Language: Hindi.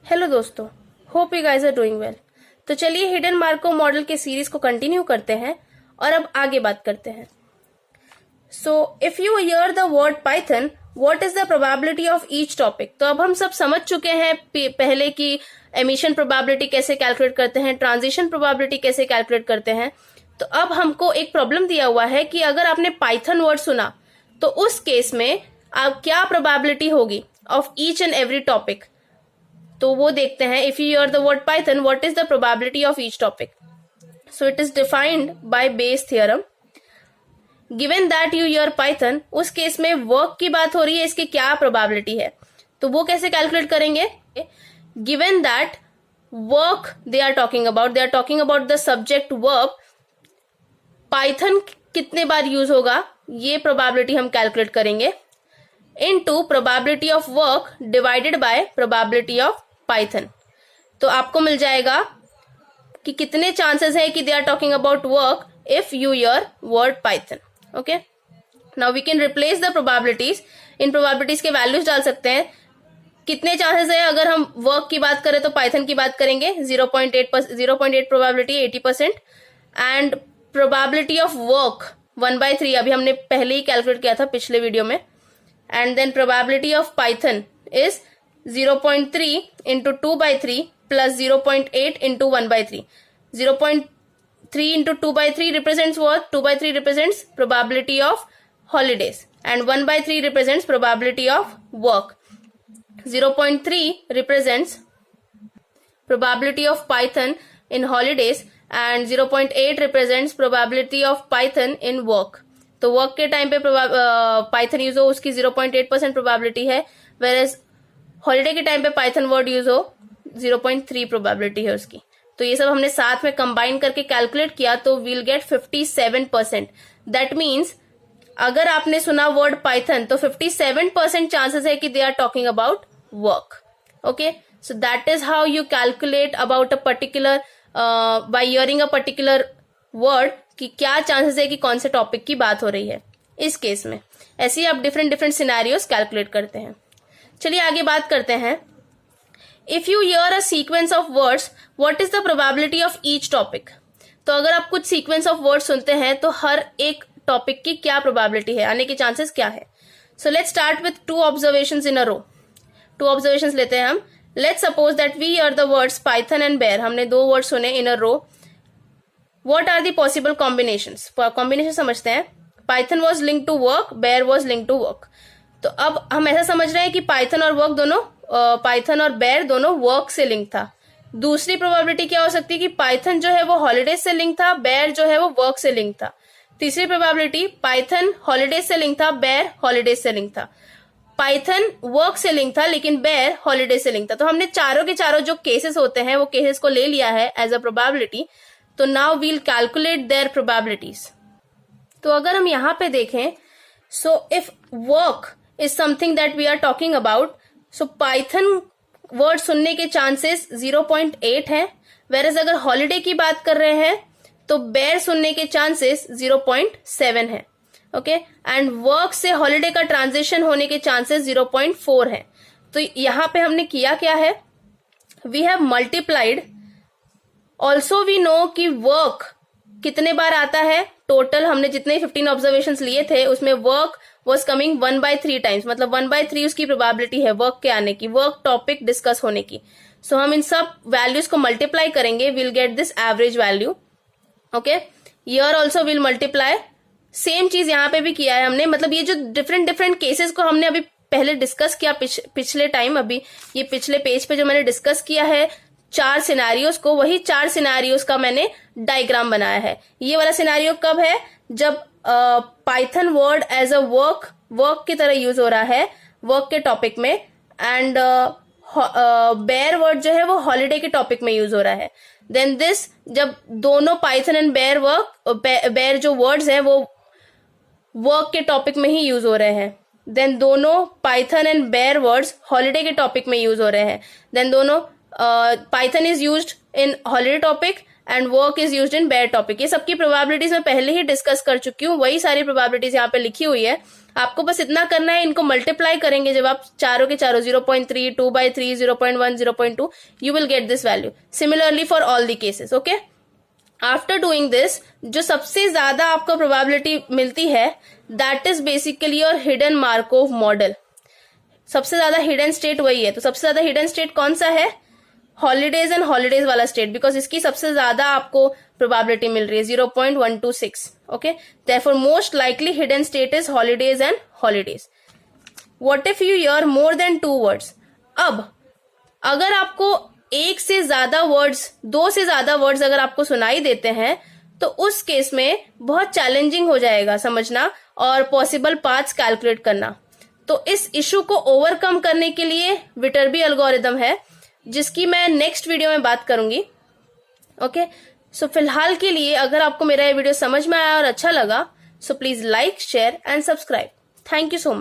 हेलो दोस्तों, hope you guys are doing well. तो चलिए हिडन मार्कोव मॉडल के सीरीज को कंटिन्यू करते हैं और अब आगे बात करते हैं। So if you hear the word Python, what is the probability of each topic. तो अब हम सब समझ चुके हैं पहले कि एमिशन प्रोबेबिलिटी कैसे कैलकुलेट करते हैं, ट्रांजिशन प्रोबेबिलिटी कैसे कैलकुलेट करते हैं। तो अब हमको एक प्रॉब्लम दिया हुआ है कि अगर आपने पाइथन वर्ड सुना तो उस केस में आप क्या प्रोबेबिलिटी होगी of each and every topic. तो वो देखते हैं। If you hear the word Python, what is the probability of each topic. So it is defined by Bayes theorem. Given that you here Python, उस केस में वर्क की बात हो रही है, इसकी क्या प्रोबेबिलिटी है। तो वो कैसे कैलकुलेट करेंगे। Given that work they are talking about the subject verb, Python कितने बार यूज होगा ये प्रोबेबिलिटी हम कैलकुलेट करेंगे into probability of work divided by probability of Python. तो आपको मिल जाएगा कि कितने चांसेस है कि they are talking about work if you hear word Python. Okay, now we can replace the probabilities. इन प्रोबेबिलिटीज के वैल्यूज डाल सकते हैं। कितने चांसेस है, अगर हम वर्क की बात करें तो पाइथन की बात करेंगे 0.8 probability 80%, and probability of work 1/3 अभी हमने पहले ही कैलकुलेट किया था पिछले वीडियो में, and then probability of Python is 0.3 into 2/3 plus 0.8 into 1/3. 0.3 into 2/3 represents what? 2/3 represents probability of holidays and 1/3 represents probability of work. 0.3 represents probability of Python in holidays and 0.8 represents probability of Python in work. तो वर्क के टाइम पे पाइथन यूज हो उसकी 0.8% प्रोबेबिलिटी है, वेयरएज हॉलीडे के टाइम पे पाइथन वर्ड यूज हो 0.3 प्रोबेबिलिटी है उसकी। तो ये सब हमने साथ में कंबाइन करके कैलकुलेट किया तो वील गेट 57%। दैट मीन्स अगर आपने सुना वर्ड पाइथन तो 57% चांसेस है कि they are talking about work. Okay, so that is how you calculate about a particular by hearing a particular word कि क्या चांसेस है कि कौन से टॉपिक की बात हो रही है। इस केस में ऐसे ही आप डिफरेंट सिनेरियोस कैलकुलेट करते हैं। चलिए आगे बात करते हैं। If you here a sequence of words, what is the probability of each topic. तो अगर आप कुछ सीक्वेंस ऑफ वर्ड्स सुनते हैं तो हर एक टॉपिक की क्या प्रोबेबिलिटी है, आने के चांसेस क्या है। So let's start with 2 observations in a row. 2 observations लेते हैं हम। Let's suppose that we hear the words Python and bear. हमने 2 वर्ड सुने in a row. What are the possible combinations? Combination समझते हैं। Python was linked to work, bear was linked to work. तो अब हम ऐसा समझ रहे हैं कि पाइथन और वर्क दोनों, पाइथन और बेयर दोनों वर्क से लिंक था। दूसरी प्रोबेबिलिटी क्या हो सकती है कि पाइथन जो है वो हॉलीडेज से लिंक था, बेयर जो है वो वर्क से लिंक था। तीसरी प्रोबेबिलिटी पाइथन हॉलीडेज से लिंक था, बेयर हॉलीडेज से लिंक था। पाइथन वर्क से लिंक था लेकिन बेयर हॉलीडेज से लिंक था। तो हमने चारों के चारों जो केसेस होते हैं वो केसेस को ले लिया है एज अ प्रोबेबिलिटी। तो now we'll calculate their probabilities. तो अगर हम यहां पे देखें, so if work is something that we are talking about, so Python word सुनने के चांसेस 0.8 है, वेरएज अगर हॉलीडे की बात कर रहे हैं तो बेयर सुनने के चांसेस 0.7 है। ओके, एंड वर्क से हॉलीडे का ट्रांजिशन होने के चांसेस 0.4 है। तो यहां पे हमने किया क्या है, we have multiplied. Also we know कि वर्क कितने बार आता है, टोटल हमने जितने 15 ऑब्जर्वेशंस लिए थे उसमें वर्क वॉज कमिंग 1/3 टाइम्स, मतलब 1/3 उसकी प्रोबेबिलिटी है वर्क के आने की, वर्क टॉपिक डिस्कस होने की। सो हम इन सब वैल्यूज को मल्टीप्लाई करेंगे, will get this average value. Okay, here also will multiply. Same चीज यहाँ पे भी किया है हमने, मतलब ये जो डिफरेंट केसेस को हमने अभी पहले डिस्कस किया पिछले टाइम, अभी ये पिछले पेज पे जो मैंने डिस्कस किया है 4 सिनेरियोस को, वही 4 सिनेरियोस का मैंने डायग्राम बनाया है। ये वाला सिनेरियो कब है, जब Python word as a work की तरह यूज हो रहा है वर्क के टॉपिक में, एंड बेयर वर्ड जो है वो हॉलीडे के टॉपिक में यूज हो रहा है। देन दिस, जब दोनों पाइथन एंड बेयर जो वर्ड्स हैं वो वर्क के टॉपिक में ही यूज हो रहे हैं। देन दोनों Python and bear words holiday के टॉपिक में यूज हो रहे हैं। देन दोनों Python is used in holiday topic and work is used in bear topic. ये सबकी प्रोबेबिलिटीज मैं पहले ही डिस्कस कर चुकी हूँ, वही सारी प्रोबेबिलिटीज यहाँ पे लिखी हुई है। आपको बस इतना करना है, इनको मल्टीप्लाई करेंगे जब आप चारों के चारों 0.3, 2/3, 0.1, 0.2, you will get this value. Similarly for all the cases. Okay, after doing this जो सबसे ज्यादा आपको प्रोबेबिलिटी मिलती है that is basically your hidden Markov model. सबसे ज्यादा हिडन स्टेट वही है। तो सबसे ज्यादा हिडन स्टेट कौन सा है? हॉलीडेज एंड हॉलीडेज वाला स्टेट, बिकॉज इसकी सबसे ज्यादा आपको प्रोबेबिलिटी मिल रही है 0.126। Okay, therefore most likely hidden state is holidays and holidays. What if you here more than 2 words? अब अगर आपको एक से ज्यादा वर्ड्स, 2 से ज्यादा वर्ड्स अगर आपको सुनाई देते हैं तो उस केस में बहुत चैलेंजिंग हो जाएगा समझना और पॉसिबल पाथ्स कैलकुलेट करना। तो इस इशू को ओवरकम करने के लिए विटरबी एल्गोरिदम है, जिसकी मैं नेक्स्ट वीडियो में बात करूंगी। ओके, सो फिलहाल के लिए अगर आपको मेरा ये वीडियो समझ में आया और अच्छा लगा, so please like, share and subscribe. Thank you so much.